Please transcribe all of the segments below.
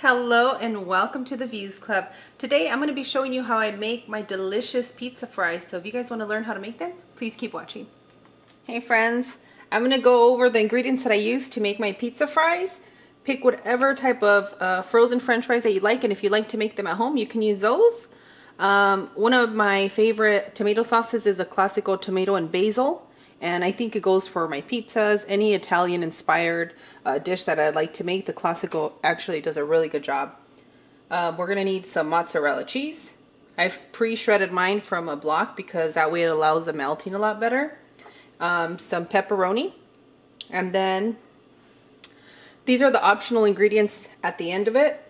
Hello and welcome to the Views Club. Today I'm going to be showing you how I make my delicious pizza fries. So if you guys want to learn how to make them, please keep watching. Hey friends, I'm going to go over the ingredients that I use to make my pizza fries. Pick whatever type of frozen french fries that you like, and if you like to make them at home, you can use those. One of my favorite tomato sauces is a classical tomato and basil. And I think it goes for my pizzas, any Italian inspired dish that I'd like to make. The classical actually does a really good job. We're going to need some mozzarella cheese. I've pre-shredded mine from a block because that way it allows the melting a lot better. Some pepperoni. And then these are the optional ingredients at the end of it.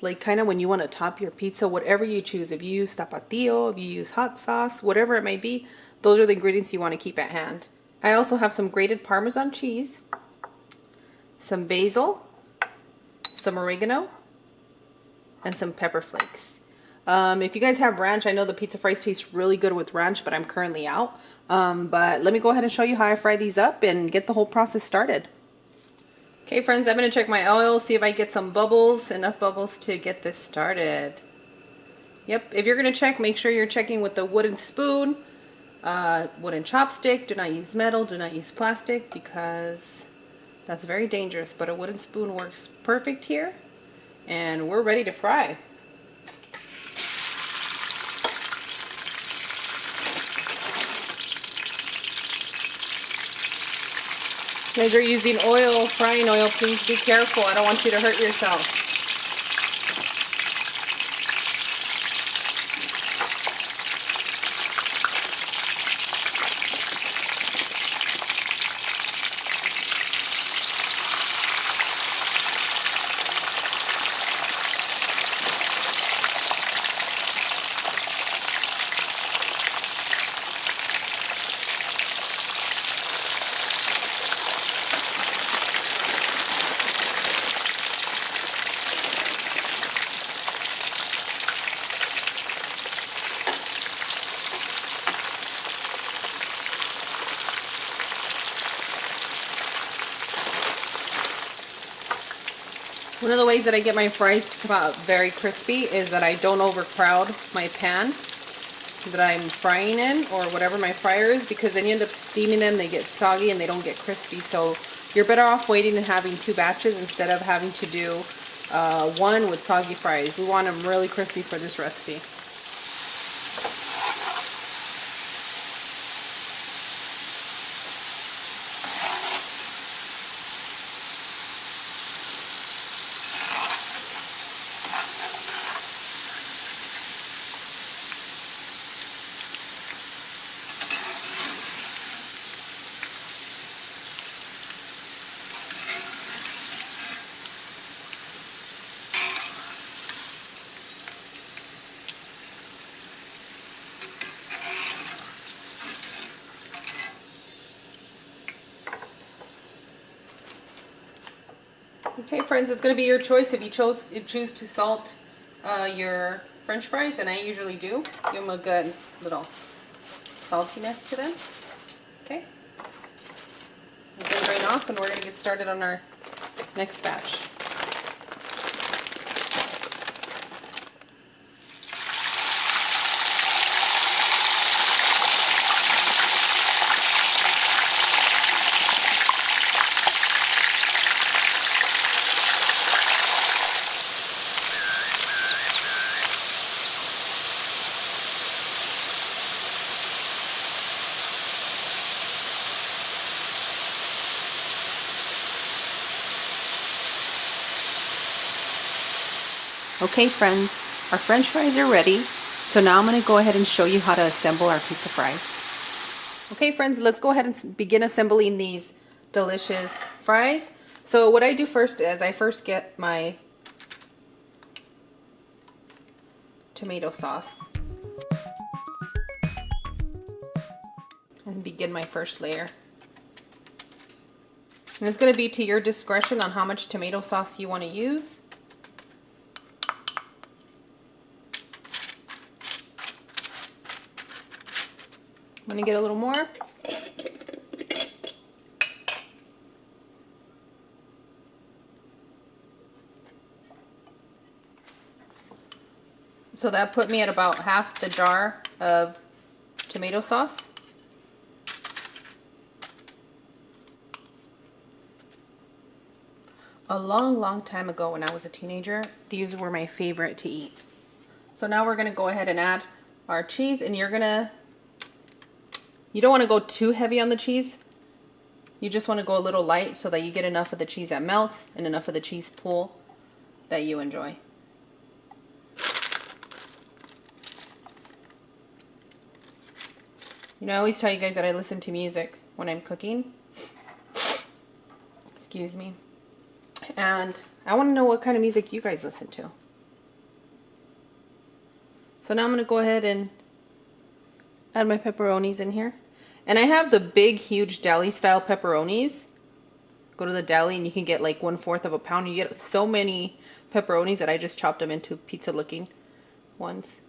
Like kind of when you want to top your pizza, whatever you choose. If you use tapatio, if you use hot sauce, whatever it may be. Those are the ingredients you want to keep at hand. I also have some grated Parmesan cheese, some basil, some oregano, and some pepper flakes. If you guys have ranch, I know the pizza fries taste really good with ranch, but I'm currently out. But let me go ahead and show you how I fry these up and get the whole process started. Okay friends, I'm going to check my oil, see if I get some bubbles, enough bubbles to get this started. Yep, if you're going to check, make sure you're checking with the wooden spoon. Wooden chopstick. Do not use metal, do not use plastic because that's very dangerous, but a wooden spoon works perfect here, and we're ready to fry. You guys are using oil, frying oil, please be careful. I don't want you to hurt yourself. One of the ways that I get my fries to come out very crispy is that I don't overcrowd my pan that I'm frying in, or whatever my fryer is, because then you end up steaming them, they get soggy and they don't get crispy. So you're better off waiting and having two batches instead of having to do one with soggy fries. We want them really crispy for this recipe. Okay friends, it's going to be your choice if you choose to salt your french fries, and I usually do. Give them a good little saltiness to them. Okay. I'm going to drain off and we're going to get started on our next batch. Okay friends, our french fries are ready. So now I'm going to go ahead and show you how to assemble our pizza fries. Okay friends, let's go ahead and begin assembling these delicious fries. So what I do first is I first get my tomato sauce and begin my first layer. And it's going to be to your discretion on how much tomato sauce you want to use. I'm going to get a little more. So that put me at about half the jar of tomato sauce. A long time ago when I was a teenager, these were my favorite to eat. So now we're gonna go ahead and add our cheese, and you don't wanna go too heavy on the cheese. You just wanna go a little light so that you get enough of the cheese that melts and enough of the cheese pool that you enjoy. You know, I always tell you guys that I listen to music when I'm cooking. Excuse me. And I want to know what kind of music you guys listen to. So now I'm going to go ahead and add my pepperonis in here. And I have the big, huge deli style pepperonis. Go to the deli and you can get like 1/4 of a pound. You get so many pepperonis that I just chopped them into pizza looking ones.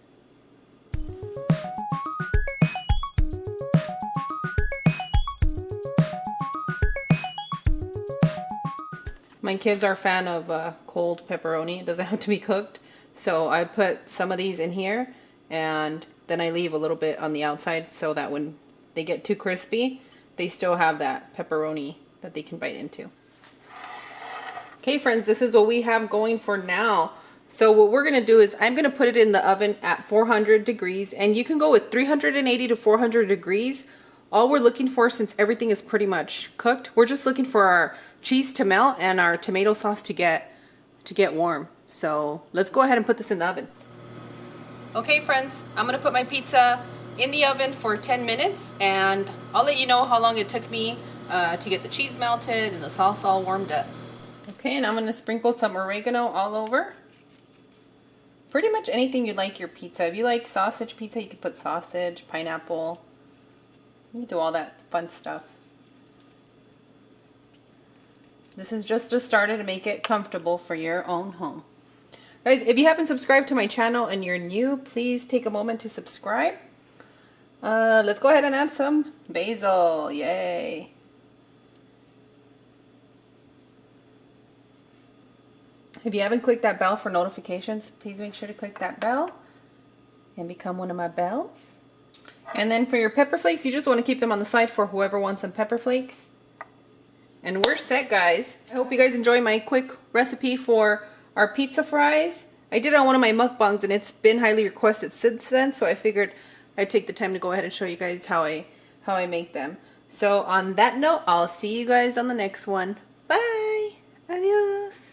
My kids are a fan of cold pepperoni. It doesn't have to be cooked. So I put some of these in here, and then I leave a little bit on the outside so that when they get too crispy, they still have that pepperoni that they can bite into. Okay friends, this is what we have going for now. So what we're gonna do is I'm gonna put it in the oven at 400 degrees, and you can go with 380 to 400 degrees. All we're looking for, since everything is pretty much cooked, we're just looking for our cheese to melt and our tomato sauce to get warm. So let's go ahead and put this in the oven. Okay friends, I'm gonna put my pizza in the oven for 10 minutes, and I'll let you know how long it took me to get the cheese melted and the sauce all warmed up. Okay, and I'm gonna sprinkle some oregano all over. Pretty much anything you like your pizza. If you like sausage pizza, you can put sausage, pineapple. You do all that fun stuff. This is just a starter to make it comfortable for your own home. Guys, if you haven't subscribed to my channel and you're new, please take a moment to subscribe. Let's go ahead and add some basil. Yay. If you haven't clicked that bell for notifications, please make sure to click that bell and become one of my bells. And then for your pepper flakes, you just want to keep them on the side for whoever wants some pepper flakes. And we're set, guys. I hope you guys enjoy my quick recipe for our pizza fries. I did it on one of my mukbangs and it's been highly requested since then, so I figured I'd take the time to go ahead and show you guys how I make them. So on that note, I'll see you guys on the next one. Bye! Adios!